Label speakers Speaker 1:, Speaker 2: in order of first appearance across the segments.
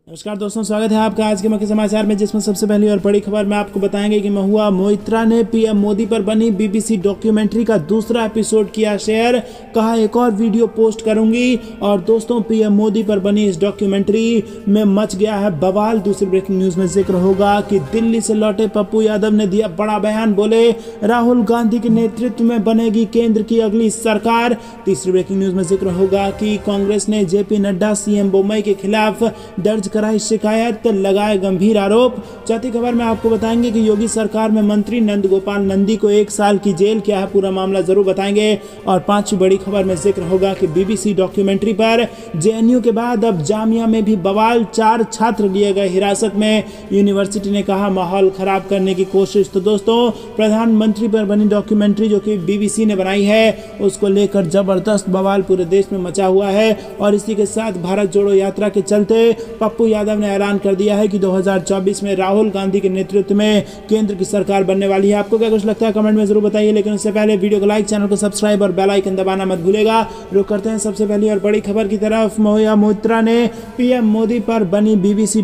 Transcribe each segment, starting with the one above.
Speaker 1: नमस्कार दोस्तों, स्वागत है आपका आज के मुख्य समाचार में, जिसमें सबसे पहली और बड़ी खबर में आपको बताएंगे कि महुआ मोइत्रा ने पीएम मोदी पर बनी बीबीसी डॉक्यूमेंट्री का दूसरा एपिसोड किया शेयर। कहा एक और वीडियो पोस्ट करूंगी। और दोस्तों, पीएम मोदी पर बनी इस डॉक्यूमेंट्री में मच गया है बवाल। दूसरी ब्रेकिंग न्यूज में जिक्र होगा कि दिल्ली से लौटे पप्पू यादव ने दिया बड़ा बयान, बोले राहुल गांधी के नेतृत्व में बनेगी केंद्र की अगली सरकार। तीसरी ब्रेकिंग न्यूज में जिक्र होगा कि कांग्रेस ने जेपी नड्डा सीएम बोम्मई के खिलाफ दर्ज कराई शिकायत, लगाए गंभीर आरोप। चौथी खबर में आपको बताएंगे कि योगी सरकार में मंत्री नंद गोपाल नंदी को 1 साल की जेल, क्या है पूरा मामला जरूर बताएंगे। और पांचवी बड़ी खबर में जिक्र होगा कि बीबीसी डॉक्यूमेंट्री पर जेएनयू के बाद अब जामिया में भी बवाल, 4 छात्र लिए गए हिरासत में। यूनिवर्सिटी ने कहा माहौल खराब करने की कोशिश। तो दोस्तों, प्रधानमंत्री पर बनी डॉक्यूमेंट्री जो कि बीबीसी ने बनाई है, उसको लेकर जबरदस्त बवाल पूरे देश में मचा हुआ है। और इसी के साथ भारत जोड़ो यात्रा के चलते पप्पू यादव ने ऐलान कर दिया है कि 2024 में राहुल गांधी के नेतृत्व में केंद्र की सरकार बनने वाली है। आपको क्या कुछ लगता है कमेंट में जरूर बताइए, लेकिन उससे पहले वीडियो को लाइक, चैनल को सब्सक्राइब और बेल आइकन दबाना मत भूलेगा। रुक करते हैं सबसे पहली और बड़ी खबर की तरफ। महुआ मोइत्रा ने पीएम मोदी पर बनी बीबीसी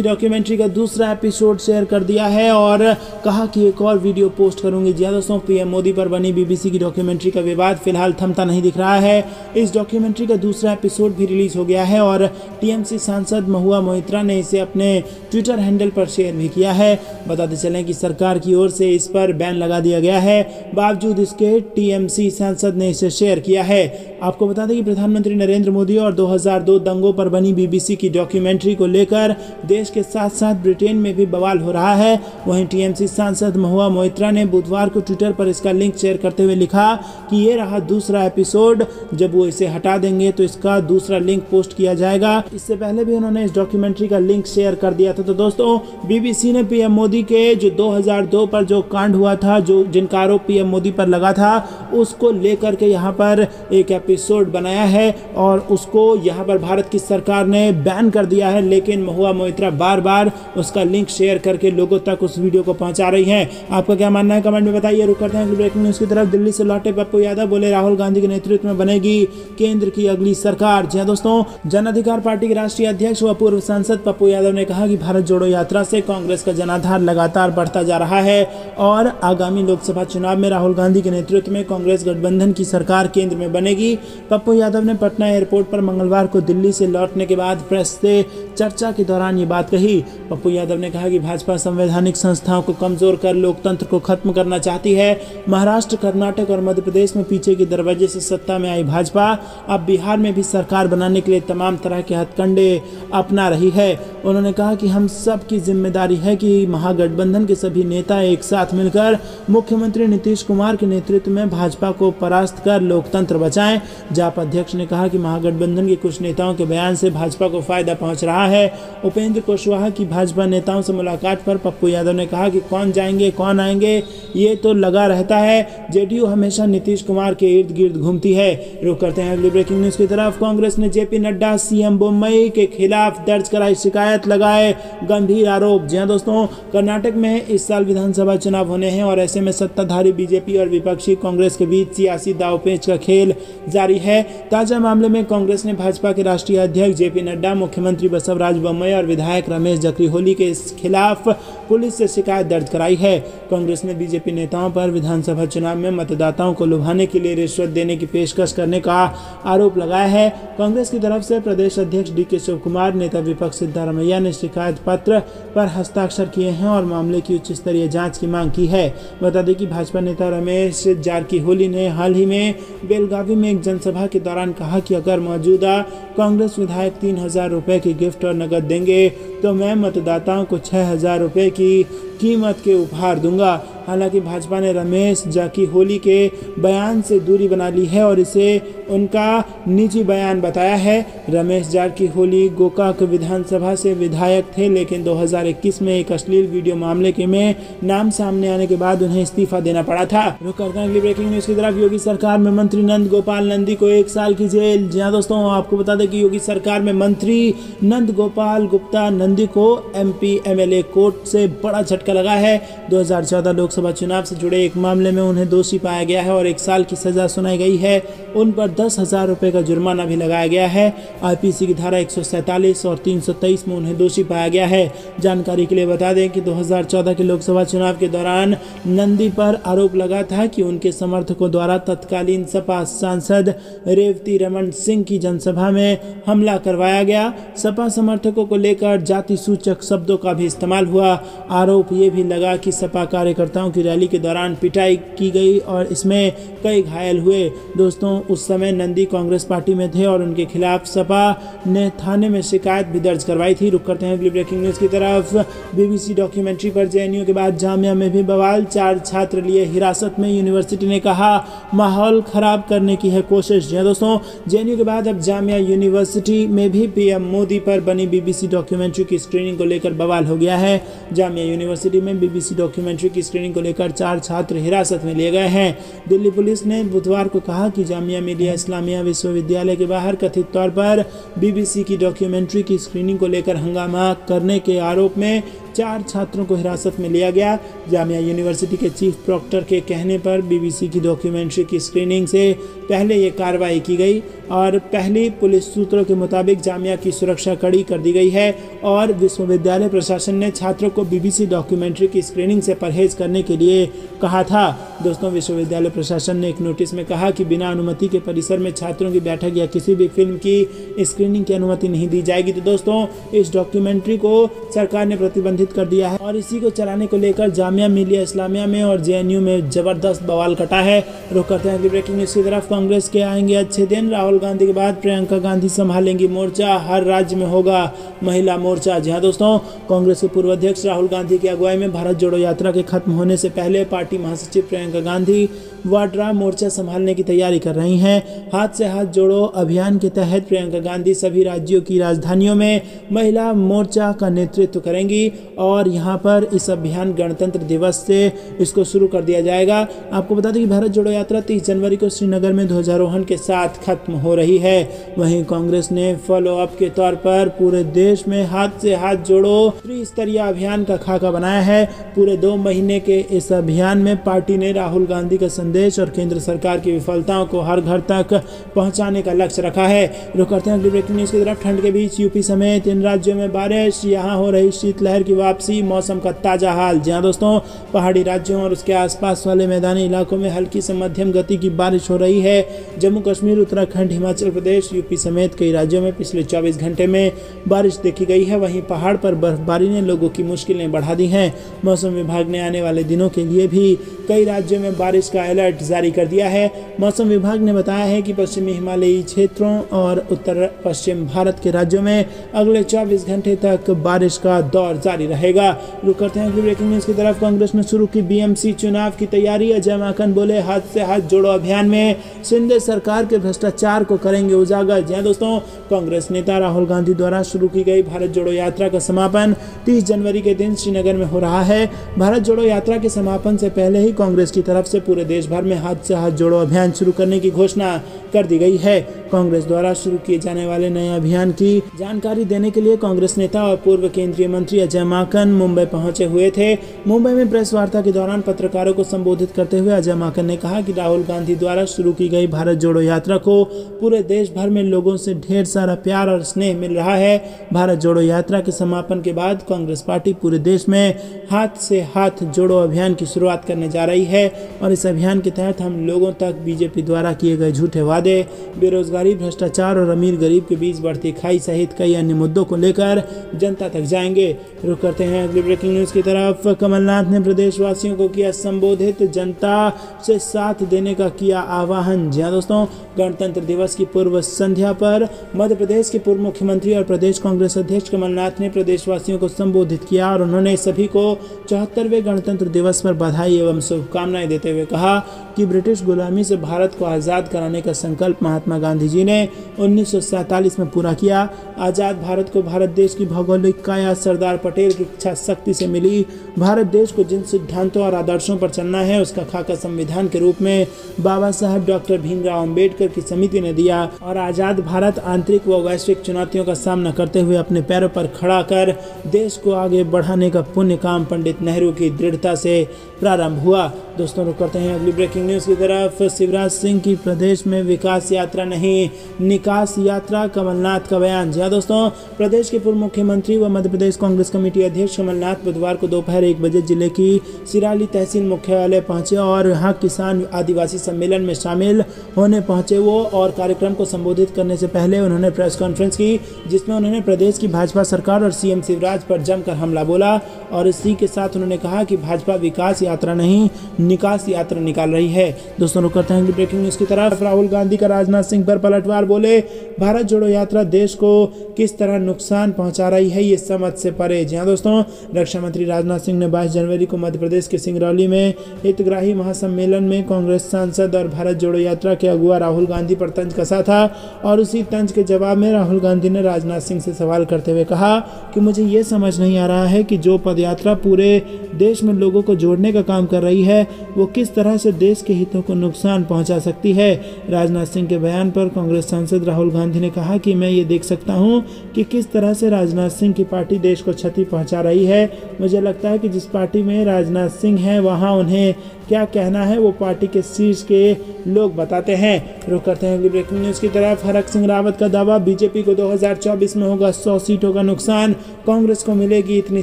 Speaker 1: डॉक्यूमेंट्री का दूसरा एपिसोड शेयर कर दिया है और कहा कि एक और वीडियो पोस्ट करूंगी। जी हां दोस्तों, पीएम मोदी पर बनी बीबीसी की डॉक्यूमेंट्री का विवाद फिलहाल थमता नहीं दिख रहा है। इस डॉक्यूमेंट्री का दूसरा एपिसोड भी रिलीज हो गया है और टीएमसी सांसद महुआ मोइत्रा ने इसे अपने ट्विटर हैंडल पर शेयर भी किया है। बताते चलें कि सरकार की ओर से इस पर बैन लगा दिया गया है, बावजूद इसके टीएमसी सांसद ने इसे शेयर किया है। आपको बता दें कि प्रधानमंत्री नरेंद्र मोदी और 2002 दंगों पर बनी बीबीसी की डॉक्यूमेंट्री को लेकर देश के साथ साथ ब्रिटेन में भी बवाल हो रहा है। वहीं टीएमसी सांसद महुआ मोइत्रा ने बुधवार को ट्विटर पर इसका लिंक शेयर करते हुए लिखा कि ये रहा दूसरा एपिसोड, जब वो इसे हटा देंगे तो इसका दूसरा लिंक पोस्ट किया जाएगा। इससे पहले भी उन्होंने इस डॉक्यूमेंट्री का लिंक शेयर कर दिया था। तो दोस्तों, बीबीसी ने पीएम मोदी के जो 2002 पर जो कांड हुआ था, जो जिनका आरोप पीएम मोदी पर लगा था, उसको लेकर के यहाँ पर एक एपिसोड बनाया है और उसको यहाँ पर भारत की सरकार ने बैन कर दिया है। लेकिन महुआ मोइत्रा बार बार उसका लिंक शेयर करके लोगों तक उस वीडियो को पहुंचा रही हैं। आपका क्या मानना है कमेंट में बताइए। रुक करते हैं ब्रेकिंग न्यूज की तरफ। दिल्ली से लौटे पप्पू यादव, बोले राहुल गांधी के नेतृत्व में बनेगी केंद्र की अगली सरकार। जी दोस्तों, जन अधिकार पार्टी के राष्ट्रीय अध्यक्ष व पूर्व सांसद पप्पू यादव ने कहा कि भारत जोड़ो यात्रा से कांग्रेस का जनाधार लगातार बढ़ता जा रहा है और आगामी लोकसभा चुनाव में राहुल गांधी के नेतृत्व में कांग्रेस गठबंधन की सरकार केंद्र में बनेगी। पप्पू यादव ने पटना एयरपोर्ट पर मंगलवार को दिल्ली से लौटने के बाद प्रेस से चर्चा के दौरान ये बात कही। पप्पू यादव ने कहा कि भाजपा संवैधानिक संस्थाओं को कमजोर कर लोकतंत्र को खत्म करना चाहती है। महाराष्ट्र, कर्नाटक और मध्य प्रदेश में पीछे के दरवाजे से सत्ता में आई भाजपा अब बिहार में भी सरकार बनाने के लिए तमाम तरह के हथकंडे अपना रही है। उन्होंने कहा कि हम सब की जिम्मेदारी है कि महागठबंधन के सभी नेता एक साथ मिलकर मुख्यमंत्री नीतीश कुमार के नेतृत्व में भाजपा को परास्त कर लोकतंत्र बचाएं। जाप अध्यक्ष ने कहा कि महागठबंधन के कुछ नेताओं के बयान से भाजपा को फायदा पहुंच रहा है। उपेंद्र कुशवाहा की भाजपा नेताओं से मुलाकात पर पप्पू यादव ने कहा कि कौन जाएंगे कौन आएंगे ये तो लगा रहता है, जेडीयू हमेशा नीतीश कुमार के इर्द गिर्द घूमती है। रुक करते हैं अगली ब्रेकिंग न्यूज की तरफ। कांग्रेस ने जेपी नड्डा सीएम बोम्मई के खिलाफ दर्ज कराई शिकायत, लगाए गंभीर आरोप। जी हां दोस्तों, कर्नाटक में इस साल विधानसभा चुनाव होने हैं और ऐसे में सत्ताधारी बीजेपी और विपक्षी कांग्रेस के बीच सियासी दांवपेच का खेल जारी है। ताजा मामले में कांग्रेस ने भाजपा के राष्ट्रीय अध्यक्ष जेपी नड्डा, मुख्यमंत्री बसवराज बोम्मई और विधायक रमेश जारकिहोली के खिलाफ पुलिस से शिकायत दर्ज कराई है। कांग्रेस ने बीजेपी नेताओं पर विधानसभा चुनाव में मतदाताओं को लुभाने के लिए रिश्वत देने की पेशकश करने का आरोप लगाया है। कांग्रेस की तरफ से प्रदेश अध्यक्ष डीके शिव कुमार, नेता विपक्ष सिद्धारमैया ने शिकायत पत्र पर हस्ताक्षर किए हैं और मामले की उच्च स्तरीय जांच की मांग की है। बता दें कि भाजपा नेता रमेश जारकिहोली ने हाल ही में बेलगावी में एक जनसभा के दौरान कहा कि अगर मौजूदा कांग्रेस विधायक 3,000 रुपए की गिफ्ट और नकद देंगे तो मैं मतदाताओं को 6,000 रुपए की कीमत के उपहार दूंगा। हालांकि भाजपा ने रमेश जारकिहोली के बयान से दूरी बना ली है और इसे उनका निजी बयान बताया है। रमेश जारकिहोली गोकाक विधानसभा से विधायक थे, लेकिन 2021 में एक अश्लील वीडियो मामले के में नाम सामने आने के बाद उन्हें इस्तीफा देना पड़ा था। रुक करते हैं अगली ब्रेकिंग न्यूज की तरफ। योगी सरकार में मंत्री नंद गोपाल नंदी को 1 साल की जेल। जी हां दोस्तों, आपको बता दें कि योगी सरकार में मंत्री नंद गोपाल गुप्ता नंदी को MP MLA कोर्ट से बड़ा झटका लगा है। 2014 लोकसभा चुनाव से जुड़े एक मामले में उन्हें दोषी पाया गया है और 1 साल की सजा सुनाई गई है। उन पर 10,000 रुपये का जुर्माना भी लगाया गया है। आईपीसी की धारा 147 और 323 में उन्हें दोषी पाया गया है। जानकारी के लिए बता दें कि 2014 के लोकसभा चुनाव के दौरान नंदी पर आरोप लगा था कि उनके समर्थकों द्वारा तत्कालीन सपा सांसद रेवती रमन सिंह की जनसभा में हमला करवाया गया। सपा समर्थकों को लेकर जाति सूचक शब्दों का भी इस्तेमाल हुआ। आरोप ये भी लगा कि सपा कार्यकर्ताओं की रैली के दौरान पिटाई की गई और इसमें कई घायल हुए। दोस्तों, उस समय नंदी कांग्रेस पार्टी में थे और उनके खिलाफ सपा ने थाने में शिकायत भी दर्ज करवाई थी। रुक करते हैं अगली ब्रेकिंग न्यूज की तरफ। बीबीसी डॉक्यूमेंट्री पर जेएनयू के बाद जामिया में भी बवाल, 4 छात्र लिए हिरासत में। यूनिवर्सिटी ने कहा माहौल खराब करने की है कोशिश। जी दोस्तों, जेएनयू के बाद अब जामिया यूनिवर्सिटी में भी पीएम मोदी पर बनी बीबीसी डॉक्यूमेंट्री की स्क्रीनिंग को लेकर बवाल हो गया है। जामिया यूनिवर्सिटी में बीबीसी डॉक्यूमेंट्री की स्क्रीनिंग को लेकर 4 छात्र हिरासत में लिए गए हैं। दिल्ली पुलिस ने बुधवार को कहा कि जामिया मिलिया इस्लामिया विश्वविद्यालय के बाहर कथित तौर पर बीबीसी की डॉक्यूमेंट्री की स्क्रीनिंग को लेकर हंगामा करने के आरोप में 4 छात्रों को हिरासत में लिया गया। जामिया यूनिवर्सिटी के चीफ प्रॉक्टर के कहने पर बीबीसी की डॉक्यूमेंट्री की स्क्रीनिंग से पहले ये कार्रवाई की गई और पहली पुलिस सूत्रों के मुताबिक जामिया की सुरक्षा कड़ी कर दी गई है और विश्वविद्यालय प्रशासन ने छात्रों को बीबीसी डॉक्यूमेंट्री की स्क्रीनिंग से परहेज करने के लिए कहा था। दोस्तों, विश्वविद्यालय प्रशासन ने एक नोटिस में कहा कि बिना अनुमति के परिसर में छात्रों की बैठक या किसी भी फिल्म की स्क्रीनिंग की अनुमति नहीं दी जाएगी। तो दोस्तों, इस डॉक्यूमेंट्री को सरकार ने प्रतिबंधित कर दिया है और इसी को चलाने को लेकर जामिया मिलिया इस्लामिया में और जेएनयू में जबरदस्त बवाल कटा है। रुक करते हैं अगली ब्रेकिंग न्यूज की तरफ। कांग्रेस के आएंगे अच्छे दिन, राहुल गांधी के बाद प्रियंका गांधी संभालेंगी मोर्चा, हर राज्य में होगा महिला मोर्चा। जी हाँ दोस्तों, कांग्रेस के पूर्व अध्यक्ष राहुल गांधी की अगुवाई में भारत जोड़ो यात्रा के खत्म होने से पहले पार्टी महासचिव प्रियंका गांधी वाड्रा मोर्चा संभालने की तैयारी कर रही हैं। हाथ से हाथ जोड़ो अभियान के तहत प्रियंका गांधी सभी राज्यों की राजधानियों में महिला मोर्चा का नेतृत्व करेंगी और यहां पर इस अभियान गणतंत्र दिवस से इसको शुरू कर दिया जाएगा। आपको बता दें कि भारत जोड़ो यात्रा 30 जनवरी को श्रीनगर में ध्वजारोहण के साथ खत्म हो रही है। वहीं कांग्रेस ने फॉलो अप के तौर पर पूरे देश में हाथ से हाथ जोड़ो त्रिस्तरीय अभियान का खाका बनाया है। पूरे 2 महीने के इस अभियान में पार्टी ने राहुल गांधी का देश और केंद्र सरकार की विफलताओं को हर घर तक पहुंचाने का लक्ष्य रखा है। रुक करते हैं अगली ब्रेकिंग न्यूज की तरफ। ठंड के बीच यूपी समेत इन राज्यों में बारिश, यहां हो रही शीतलहर की वापसी, मौसम का ताजा हाल। जहां दोस्तों, पहाड़ी राज्यों और उसके आसपास वाले मैदानी इलाकों में हल्की से मध्यम गति की बारिश हो रही है। जम्मू कश्मीर, उत्तराखंड, हिमाचल प्रदेश, यूपी समेत कई राज्यों में पिछले 24 घंटे में बारिश देखी गई है। वहीं पहाड़ पर बर्फबारी ने लोगों की मुश्किलें बढ़ा दी हैं। मौसम विभाग ने आने वाले दिनों के लिए भी कई राज्यों में बारिश का अलर्ट जारी कर दिया है। मौसम विभाग ने बताया है कि पश्चिमी हिमालयी क्षेत्रों और उत्तर पश्चिम भारत के राज्यों में अगले 24 घंटे तक बारिश का दौर जारी रहेगा। रुक करते हैं अगली ब्रेकिंग न्यूज की तरफ। कांग्रेस ने शुरू की बीएमसी चुनाव की तैयारी। अजय माकन बोले हाथ से हाथ जोड़ो अभियान में शिंदे सरकार के भ्रष्टाचार को करेंगे उजागर। जी दोस्तों, कांग्रेस नेता राहुल गांधी द्वारा शुरू की गई भारत जोड़ो यात्रा का समापन 30 जनवरी के दिन श्रीनगर में हो रहा है। भारत जोड़ो यात्रा के समापन से पहले ही कांग्रेस की तरफ से पूरे देश भर में हाथ से हाथ जोड़ो अभियान शुरू करने की घोषणा कर दी गई है। कांग्रेस द्वारा शुरू किए जाने वाले नए अभियान की जानकारी देने के लिए कांग्रेस नेता और पूर्व केंद्रीय मंत्री अजय माकन मुंबई पहुंचे हुए थे। मुंबई में प्रेस वार्ता के दौरान पत्रकारों को संबोधित करते हुए अजय माकन ने कहा कि राहुल गांधी द्वारा शुरू की गई भारत जोड़ो यात्रा को पूरे देश भर में लोगों से ढेर सारा प्यार और स्नेह मिल रहा है। भारत जोड़ो यात्रा के समापन के बाद कांग्रेस पार्टी पूरे देश में हाथ से हाथ जोड़ो अभियान की शुरुआत करने जा रही है और इस अभियान के तहत हम लोगों तक बीजेपी द्वारा किए गए झूठे वादे, बेरोजगारी, भ्रष्टाचार और अमीर गरीब के बीच बढ़ती खाई सहित कई अन्य मुद्दों को लेकर जनता तक जाएंगे। रुक करते हैं अगली ब्रेकिंग न्यूज की तरफ। कमलनाथ ने प्रदेशवासियों को किया संबोधित, जनता से साथ देने का किया आह्वान। जी दोस्तों, गणतंत्र दिवस की पूर्व संध्या पर मध्य प्रदेश के पूर्व मुख्यमंत्री और प्रदेश कांग्रेस अध्यक्ष कमलनाथ ने प्रदेशवासियों को संबोधित किया और उन्होंने सभी को 74वें गणतंत्र दिवस पर बधाई एवं शुभकामनाएं देते हुए कहा कि ब्रिटिश गुलामी से भारत को आज़ाद कराने का संकल्प महात्मा गांधी जी जी ने 1947 में पूरा किया। आज़ाद भारत को भारत देश की भौगोलिक काया सरदार पटेल की इच्छा शक्ति से मिली। भारत देश को जिन सिद्धांतों और आदर्शों पर चलना है उसका खाका संविधान के रूप में बाबा साहब डॉक्टर भीमराव अंबेडकर की समिति ने दिया और आज़ाद भारत आंतरिक व वैश्विक चुनौतियों का सामना करते हुए अपने पैरों पर खड़ा कर देश को आगे बढ़ाने का पुण्य काम पंडित नेहरू की दृढ़ता से प्रारंभ हुआ। दोस्तों रुक करते हैं अगली ब्रेकिंग न्यूज़ की तरफ। शिवराज सिंह की प्रदेश में विकास यात्रा नहीं निकास यात्रा, कमलनाथ का बयान। जी हाँ दोस्तों, प्रदेश के पूर्व मुख्यमंत्री व मध्य प्रदेश कांग्रेस कमेटी अध्यक्ष कमलनाथ बुधवार को दोपहर 1 बजे जिले की सिराली तहसील मुख्यालय पहुंचे और यहाँ किसान आदिवासी सम्मेलन में शामिल होने पहुंचे वो और कार्यक्रम को संबोधित करने से पहले उन्होंने प्रेस कॉन्फ्रेंस की जिसमें उन्होंने प्रदेश की भाजपा सरकार और सीएम शिवराज पर जमकर हमला बोला और इसी के साथ उन्होंने कहा कि भाजपा विकास यात्रा नहीं निकास यात्रा निकाल रही है। दोस्तों रुक करते हैं ब्रेकिंग न्यूज़ की तरफ। राहुल गांधी का राजनाथ सिंह पर पलटवार, बोले भारत जोड़ो यात्रा देश को किस तरह नुकसान पहुंचा रही है ये समझ से परे। जी हाँ दोस्तों, रक्षा मंत्री राजनाथ सिंह ने 22 जनवरी को मध्य प्रदेश के सिंगरौली में हितग्राही महासम्मेलन में कांग्रेस सांसद और भारत जोड़ो यात्रा के अगुआ राहुल गांधी पर तंज कसा था और उसी तंज के जवाब में राहुल गांधी ने राजनाथ सिंह से सवाल करते हुए कहा कि मुझे ये समझ नहीं आ रहा है कि जो पदयात्रा पूरे देश में लोगों को जोड़ने का काम कर रही है वो किस तरह से देश के हितों को नुकसान पहुंचा सकती है। राजनाथ सिंह के बयान पर कांग्रेस सांसद राहुल गांधी ने कहा कि मैं ये देख सकता हूं कि किस तरह से राजनाथ सिंह की पार्टी देश को क्षति पहुंचा रही है। मुझे लगता है कि जिस पार्टी में राजनाथ सिंह हैं वहां उन्हें क्या कहना है वो पार्टी के शीर्ष के लोग बताते हैं। रुक करते हैं अगली ब्रेकिंग न्यूज़ की तरफ। हरक सिंह रावत का दावा, बीजेपी को 2024 में होगा 100 सीटों का नुकसान, कांग्रेस को मिलेगी इतनी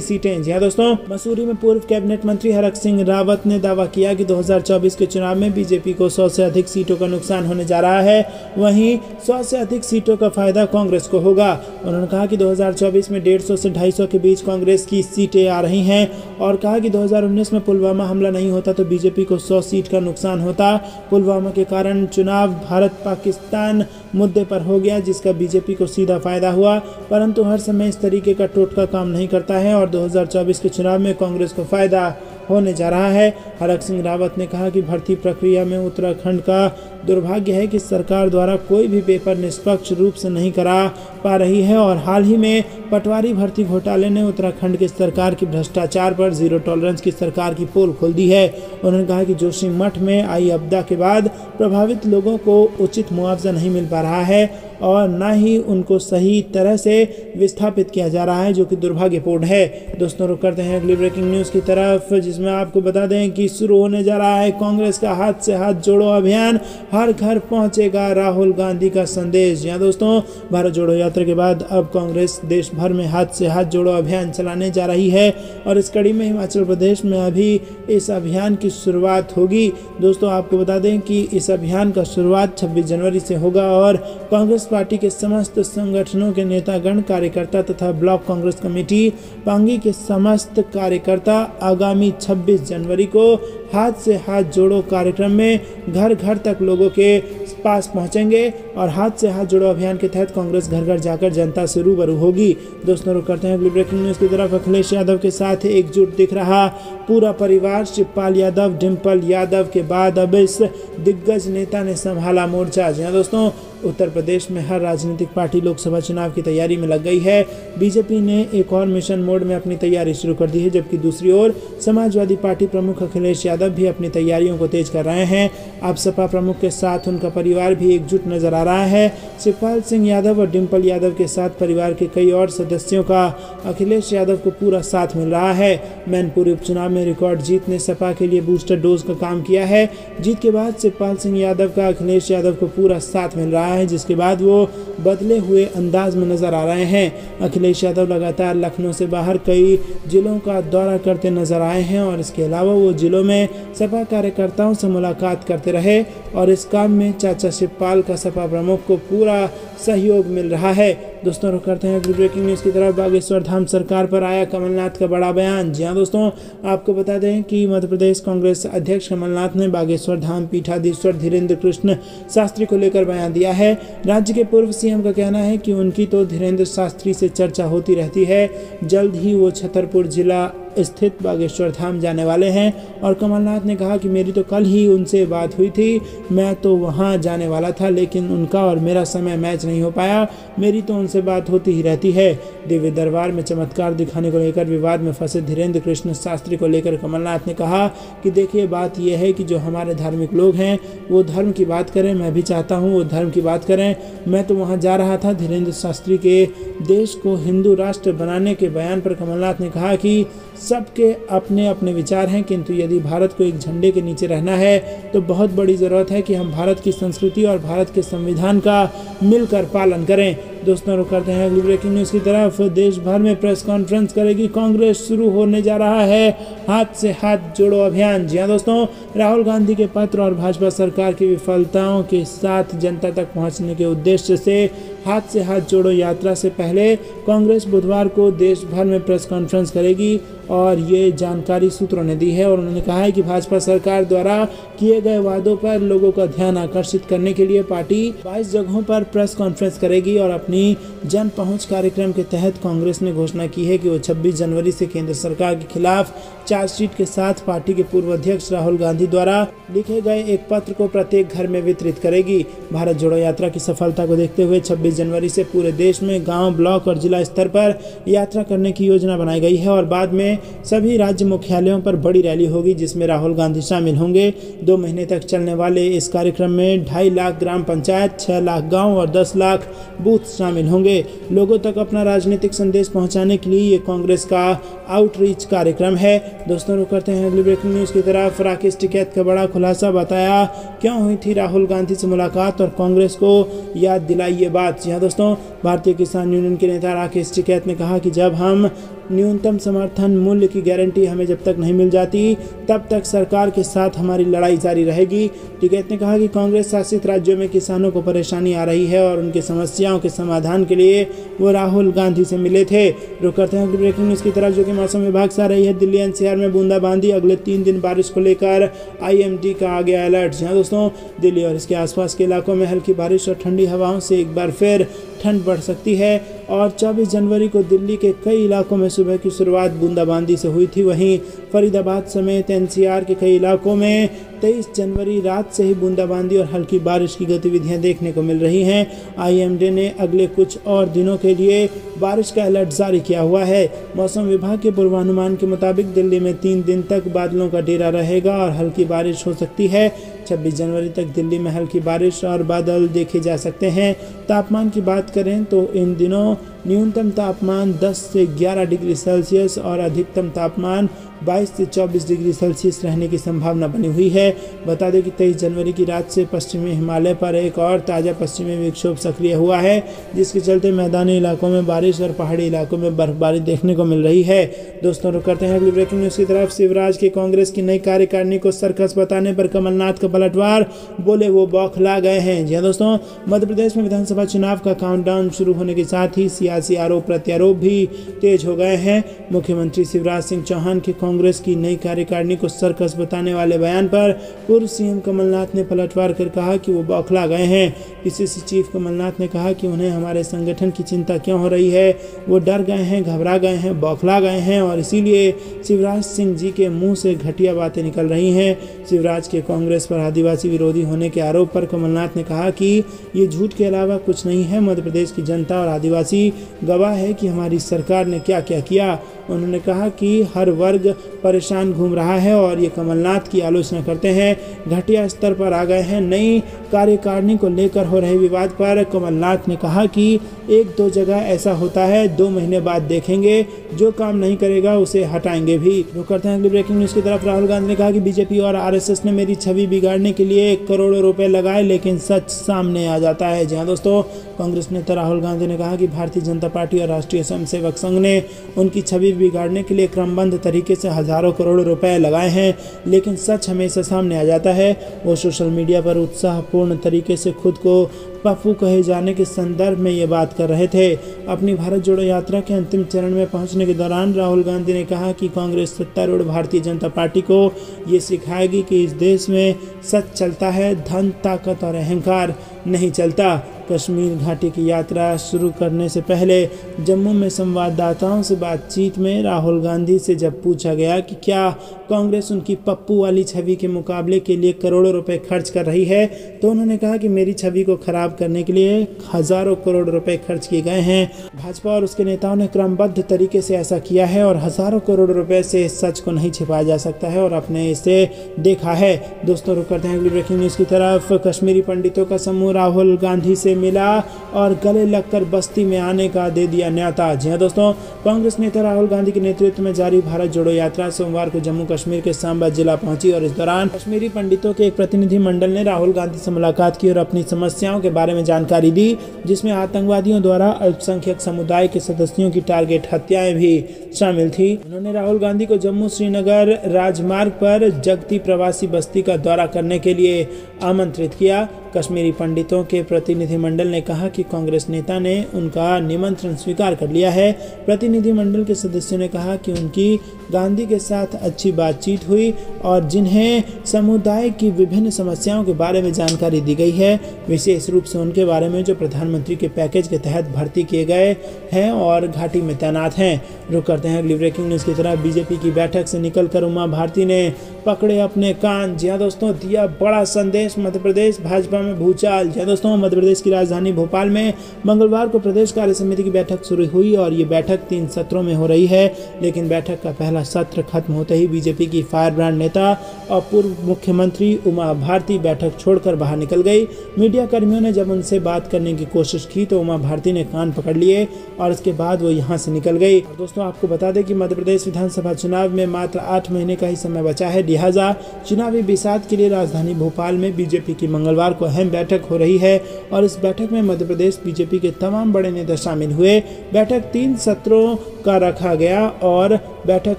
Speaker 1: सीटें। जी हाँ दोस्तों, मसूरी में पूर्व कैबिनेट मंत्री हरक सिंह रावत ने दावा किया कि 2024 के चुनाव में बीजेपी को 100 से अधिक सीटों का नुकसान होने जा रहा है, वहीं 100 से अधिक सीटों का फायदा कांग्रेस को होगा। उन्होंने कहा कि 2024 में 150 से 250 के बीच कांग्रेस की सीटें आ रही हैं और कहा कि 2019 में पुलवामा हमला नहीं होता तो बीजेपी को 100 सीट का नुकसान होता। पुलवामा के कारण चुनाव भारत पाकिस्तान मुद्दे पर हो गया जिसका बीजेपी को सीधा फायदा हुआ, परंतु हर समय इस तरीके का टोटका काम नहीं करता है और 2024 के चुनाव में कांग्रेस को फायदा होने जा रहा है। हरक सिंह रावत ने कहा कि भर्ती प्रक्रिया में उत्तराखंड का दुर्भाग्य है कि सरकार द्वारा कोई भी पेपर निष्पक्ष रूप से नहीं करा पा रही है और हाल ही में पटवारी भर्ती घोटाले ने उत्तराखंड की सरकार की भ्रष्टाचार पर जीरो टॉलरेंस की सरकार की पोल खोल दी है। उन्होंने कहा कि जोशीमठ में आई आपदा के बाद प्रभावित लोगों को उचित मुआवजा नहीं मिल पा रहा है और न ही उनको सही तरह से विस्थापित किया जा रहा है जो कि दुर्भाग्यपूर्ण है। दोस्तों रुक करते हैं अगली ब्रेकिंग न्यूज़ की तरफ जिसमें आपको बता दें कि शुरू होने जा रहा है कांग्रेस का हाथ से हाथ जोड़ो अभियान, हर घर पहुंचेगा राहुल गांधी का संदेश। जी हाँ दोस्तों, भारत जोड़ो यात्रा के बाद अब कांग्रेस देश भर में हाथ से हाथ जोड़ो अभियान चलाने जा रही है और इस कड़ी में हिमाचल प्रदेश में अभी इस अभियान की शुरुआत होगी। दोस्तों आपको बता दें कि इस अभियान का शुरुआत 26 जनवरी से होगा और कांग्रेस पार्टी के समस्त संगठनों के नेतागण कार्यकर्ता तथा ब्लॉक कांग्रेस कमेटी पांगी के समस्त कार्यकर्ता आगामी 26 जनवरी को हाथ से हाथ जोड़ो कार्यक्रम में घर घर तक लोगों के पास पहुंचेंगे और हाथ से हाथ जोड़ो अभियान के तहत कांग्रेस घर घर जाकर जनता से रूबरू होगी। दोस्तों रुक करते हैं अगली ब्रेकिंग न्यूज़ की तरफ। अखिलेश यादव के साथ एकजुट दिख रहा पूरा परिवार, शिवपाल यादव डिम्पल यादव के बाद अब इस दिग्गज नेता ने संभाला मोर्चा। जी हाँ दोस्तों, उत्तर प्रदेश में हर राजनीतिक पार्टी लोकसभा चुनाव की तैयारी में लग गई है। बीजेपी ने एक और मिशन मोड में अपनी तैयारी शुरू कर दी है जबकि दूसरी ओर समाजवादी पार्टी प्रमुख अखिलेश यादव भी अपनी तैयारियों को तेज कर रहे हैं। अब सपा प्रमुख के साथ उनका परिवार भी एकजुट नजर आ रहा है। शिवपाल सिंह यादव और डिम्पल यादव के साथ परिवार के कई और सदस्यों का अखिलेश यादव को पूरा साथ मिल रहा है। मैनपुरी उपचुनाव में रिकॉर्ड जीत ने सपा के लिए बूस्टर डोज का काम किया है। जीत के बाद शिवपाल सिंह यादव का अखिलेश यादव को पूरा साथ मिल रहा है जिसके बाद वो बदले हुए अंदाज में नजर आ रहे हैं। अखिलेश यादव लगातार लखनऊ से बाहर कई जिलों का दौरा करते नजर आए हैं और इसके अलावा वो जिलों में सपा कार्यकर्ताओं से मुलाकात करते रहे और इस काम में चाचा शिवपाल का सपा प्रमुख को पूरा सहयोग मिल रहा है। दोस्तों रुक करते हैं अगली ब्रेकिंग न्यूज़ की तरफ। बागेश्वर धाम सरकार पर आया कमलनाथ का बड़ा बयान। जी हाँ दोस्तों, आपको बता दें कि मध्य प्रदेश कांग्रेस अध्यक्ष कमलनाथ ने बागेश्वर धाम पीठाधीश्वर धीरेन्द्र कृष्ण शास्त्री को लेकर बयान दिया है। राज्य के पूर्व सीएम का कहना है कि उनकी तो धीरेन्द्र शास्त्री से चर्चा होती रहती है, जल्द ही वो छतरपुर जिला स्थित बागेश्वर धाम जाने वाले हैं। और कमलनाथ ने कहा कि मेरी तो कल ही उनसे बात हुई थी, मैं तो वहां जाने वाला था, लेकिन उनका और मेरा समय मैच नहीं हो पाया। मेरी तो उनसे बात होती ही रहती है। दिव्य दरबार में चमत्कार दिखाने को लेकर विवाद में फंसे धीरेन्द्र कृष्ण शास्त्री को लेकर कमलनाथ ने कहा कि देखिए, बात यह है कि जो हमारे धार्मिक लोग हैं वो धर्म की बात करें, मैं भी चाहता हूँ वो धर्म की बात करें। मैं तो वहाँ जा रहा था। धीरेन्द्र शास्त्री के देश को हिंदू राष्ट्र बनाने के बयान पर कमलनाथ ने कहा कि सबके अपने अपने विचार हैं, किंतु यदि भारत को एक झंडे के नीचे रहना है तो बहुत बड़ी ज़रूरत है कि हम भारत की संस्कृति और भारत के संविधान का मिलकर पालन करें। दोस्तों, रुक करते हैं अगली ब्रेकिंग न्यूज़ की तरफ। देश भर में प्रेस कॉन्फ्रेंस करेगी कांग्रेस, शुरू होने जा रहा है हाथ से हाथ जोड़ो अभियान। जी हाँ दोस्तों, राहुल गांधी के पत्र और भाजपा सरकार की विफलताओं के साथ जनता तक पहुंचने के उद्देश्य से हाथ से हाथ जोड़ो यात्रा से पहले कांग्रेस बुधवार को देश भर में प्रेस कॉन्फ्रेंस करेगी और ये जानकारी सूत्रों ने दी है। और उन्होंने कहा है कि भाजपा सरकार द्वारा किए गए वादों पर लोगों का ध्यान आकर्षित करने के लिए पार्टी 22 जगहों पर प्रेस कॉन्फ्रेंस करेगी। और अपनी जन पहुंच कार्यक्रम के तहत कांग्रेस ने घोषणा की है कि वो 26 जनवरी से केंद्र सरकार के खिलाफ चार्जशीट के साथ पार्टी के पूर्व अध्यक्ष राहुल गांधी द्वारा लिखे गए एक पत्र को प्रत्येक घर में वितरित करेगी। भारत जोड़ो यात्रा की सफलता को देखते हुए 26 जनवरी से पूरे देश में गांव, ब्लॉक और जिला स्तर पर यात्रा करने की योजना बनाई गई है और बाद में सभी राज्य मुख्यालयों पर बड़ी रैली होगी जिसमें राहुल गांधी शामिल होंगे। 2 महीने तक चलने वाले इस कार्यक्रम में 2.5 लाख ग्राम पंचायत, 6 लाख गाँव और 10 लाख बूथ शामिल होंगे। लोगों तक अपना राजनीतिक संदेश पहुंचाने के लिए ये कांग्रेस का आउटरीच कार्यक्रम है। दोस्तों, रुक करते हैं अगली ब्रेकिंग न्यूज़ की तरफ। राकेश टिकैत का बड़ा खुलासा, बताया क्यों हुई थी राहुल गांधी से मुलाकात और कांग्रेस को याद दिलाई ये बात। जी हाँ दोस्तों, भारतीय किसान यूनियन के नेता राकेश टिकैत ने कहा कि जब हम न्यूनतम समर्थन मूल्य की गारंटी हमें जब तक नहीं मिल जाती तब तक सरकार के साथ हमारी लड़ाई जारी रहेगी। टिकैत ने कहा कि कांग्रेस शासित राज्यों में किसानों को परेशानी आ रही है और उनकी समस्याओं के समाधान के लिए वो राहुल गांधी से मिले थे। रुक करते हैं ब्रेकिंग न्यूज़ की तरफ, जो कि मौसम विभाग से आ रही है। दिल्ली एनसीआर में बूंदाबांदी, अगले 3 दिन बारिश को लेकर IMD का आ गया अलर्ट। जहाँ दोस्तों, दिल्ली और इसके आसपास के इलाकों में हल्की बारिश और ठंडी हवाओं से एक बार फिर ठंड बढ़ सकती है। और 24 जनवरी को दिल्ली के कई इलाकों में सुबह की शुरुआत बूंदाबांदी से हुई थी। वहीं फरीदाबाद समेत NCR के कई इलाकों में 23 जनवरी रात से ही बूंदाबांदी और हल्की बारिश की गतिविधियां देखने को मिल रही हैं। IMD ने अगले कुछ और दिनों के लिए बारिश का अलर्ट जारी किया हुआ है। मौसम विभाग के पूर्वानुमान के मुताबिक दिल्ली में 3 दिन तक बादलों का डेरा रहेगा और हल्की बारिश हो सकती है। 26 जनवरी तक दिल्ली में हल्की बारिश और बादल देखे जा सकते हैं। तापमान की बात करें तो इन दिनों न्यूनतम तापमान 10 से 11 डिग्री सेल्सियस और अधिकतम तापमान 22 से 24 डिग्री सेल्सियस रहने की संभावना बनी हुई है। बता दें कि 23 जनवरी की रात से पश्चिमी हिमालय पर एक और ताज़ा पश्चिमी विक्षोभ सक्रिय हुआ है, जिसके चलते मैदानी इलाकों में बारिश और पहाड़ी इलाकों में बर्फबारी देखने को मिल रही है। दोस्तों, रुक करते हैं अगली ब्रेकिंग न्यूज़ की तरफ। शिवराज की कांग्रेस की नई कार्यकारिणी को सर्कस बताने पर कमलनाथ का पलटवार, बोले वो बौखला गए हैं। जी दोस्तों, मध्य प्रदेश में विधानसभा चुनाव का काउंटडाउन शुरू होने के साथ ही सियासी आरोप प्रत्यारोप भी तेज हो गए हैं। मुख्यमंत्री शिवराज सिंह चौहान की कांग्रेस की नई कार्यकारिणी को सर्कस बताने वाले बयान पर पूर्व CM कमलनाथ ने पलटवार कर कहा कि वो बौखला गए हैं। PCC चीफ कमलनाथ ने कहा कि उन्हें हमारे संगठन की चिंता क्यों हो रही है, वो डर गए हैं, घबरा गए हैं, बौखला गए हैं और इसीलिए शिवराज सिंह जी के मुंह से घटिया बातें निकल रही हैं। शिवराज के कांग्रेस पर आदिवासी विरोधी होने के आरोप पर कमलनाथ ने कहा कि ये झूठ के अलावा कुछ नहीं है। मध्य प्रदेश की जनता और आदिवासी गवाह है कि हमारी सरकार ने क्या क्या किया। उन्होंने कहा कि हर वर्ग परेशान घूम रहा है और ये कमलनाथ की आलोचना करते हैं, घटिया स्तर पर आ गए हैं। नई कार्यकारिणी को लेकर हो रहे विवाद पर कमलनाथ ने कहा कि 1-2 जगह ऐसा होता है, 2 महीने बाद देखेंगे, जो काम नहीं करेगा उसे हटाएंगे भी। रुक करते हैं अगली ब्रेकिंग न्यूज़ की तरफ। राहुल गांधी ने कहा कि बीजेपी और RSS ने मेरी छवि बिगाड़ने के लिए करोड़ों रुपए लगाए, लेकिन सच सामने आ जाता है। जहां दोस्तों, कांग्रेस नेता राहुल गांधी ने कहा कि भारतीय जनता पार्टी और राष्ट्रीय स्वयंसेवक संघ ने उनकी छवि बिगाड़ने के लिए क्रमबद्ध तरीके से हजारों करोड़ रुपए लगाए हैं, लेकिन सच हमेशा सामने आ जाता है। वो सोशल मीडिया पर उत्साहपूर्ण तरीके से खुद को पप्पू कहे जाने के संदर्भ में ये बात कर रहे थे। अपनी भारत जोड़ो यात्रा के अंतिम चरण में पहुंचने के दौरान राहुल गांधी ने कहा कि कांग्रेस सत्तारूढ़ भारतीय जनता पार्टी को ये सिखाएगी कि इस देश में सच चलता है, धन, ताकत और अहंकार नहीं चलता। कश्मीर घाटी की यात्रा शुरू करने से पहले जम्मू में संवाददाताओं से बातचीत में राहुल गांधी से जब पूछा गया कि क्या कांग्रेस उनकी पप्पू वाली छवि के मुकाबले के लिए करोड़ों रुपए खर्च कर रही है, तो उन्होंने कहा कि मेरी छवि को खराब करने के लिए हजारों करोड़ रुपए खर्च किए गए हैं। भाजपा और उसके नेताओं ने क्रमबद्ध तरीके से ऐसा किया है और हजारों करोड़ रुपए से इस सच को नहीं छिपाया जा सकता है और आपने इसे देखा है। दोस्तों रुक करते हैं अगली ब्रेकिंग न्यूज की तरफ। कश्मीरी पंडितों का समूह राहुल गांधी से मिला और गले लगकर बस्ती में आने का दे दिया न्योता। जी हाँ दोस्तों, कांग्रेस नेता राहुल गांधी के नेतृत्व में जारी भारत जोड़ो यात्रा सोमवार को जम्मू कश्मीर के सांबा जिला पहुंची और इस दौरान कश्मीरी पंडितों के एक प्रतिनिधि मंडल ने राहुल गांधी से मुलाकात की और अपनी समस्याओं के बारे में जानकारी दी, जिसमें आतंकवादियों द्वारा अल्पसंख्यक समुदाय के सदस्यों की टारगेट हत्याएं भी शामिल थी। उन्होंने राहुल गांधी को जम्मू श्रीनगर राजमार्ग पर जगती प्रवासी बस्ती का दौरा करने के लिए आमंत्रित किया। कश्मीरी पंडितों के प्रतिनिधिमंडल ने कहा कि कांग्रेस नेता ने उनका निमंत्रण स्वीकार कर लिया है। प्रतिनिधिमंडल के सदस्यों ने कहा कि उनकी गांधी के साथ अच्छी बातचीत हुई और जिन्हें समुदाय की विभिन्न समस्याओं के बारे में जानकारी दी गई है, विशेष रूप से उनके बारे में जो प्रधानमंत्री के पैकेज के तहत भर्ती किए गए हैं और घाटी में तैनात हैं। रुक करते हैं अगली ब्रेकिंग न्यूज की तरफ। बीजेपी की बैठक से निकलकर उमा भारती ने पकड़े अपने कान। जी हाँ दोस्तों, दिया बड़ा संदेश। मध्य प्रदेश भाजपा में भूचाल। जी हाँ दोस्तों, मध्य प्रदेश की राजधानी भोपाल में मंगलवार को प्रदेश कार्य समिति की बैठक शुरू हुई और ये बैठक 3 सत्रों में हो रही है, लेकिन बैठक का पहला सत्र खत्म होते ही बीजेपी की फायर ब्रांड नेता और पूर्व मुख्यमंत्री उमा भारती बैठक छोड़कर बाहर निकल गई। मीडिया कर्मियों ने जब उनसे बात करने की कोशिश की तो उमा भारती ने कान पकड़ लिए और इसके बाद वो यहाँ से निकल गई। और दोस्तों आपको बता दें कि मध्य प्रदेश विधानसभा चुनाव में मात्र 8 महीने का ही समय बचा है, लिहाजा चुनावी बिसात के लिए राजधानी भोपाल में बीजेपी की मंगलवार को अहम बैठक हो रही है और इस बैठक में मध्य प्रदेश बीजेपी के तमाम बड़े नेता शामिल हुए। बैठक 3 सत्रों का रखा गया और बैठक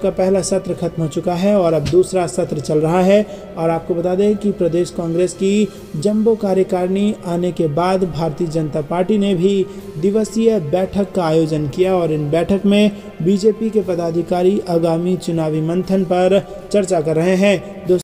Speaker 1: का पहला सत्र खत्म हो चुका है और अब दूसरा सत्र चल रहा है। और आपको बता दें कि प्रदेश कांग्रेस की जंबो कार्यकारिणी आने के बाद भारतीय जनता पार्टी ने भी दिवसीय बैठक का आयोजन किया और इन बैठक में बीजेपी के पदाधिकारी आगामी चुनावी मंथन पर चर्चा कर रहे हैं।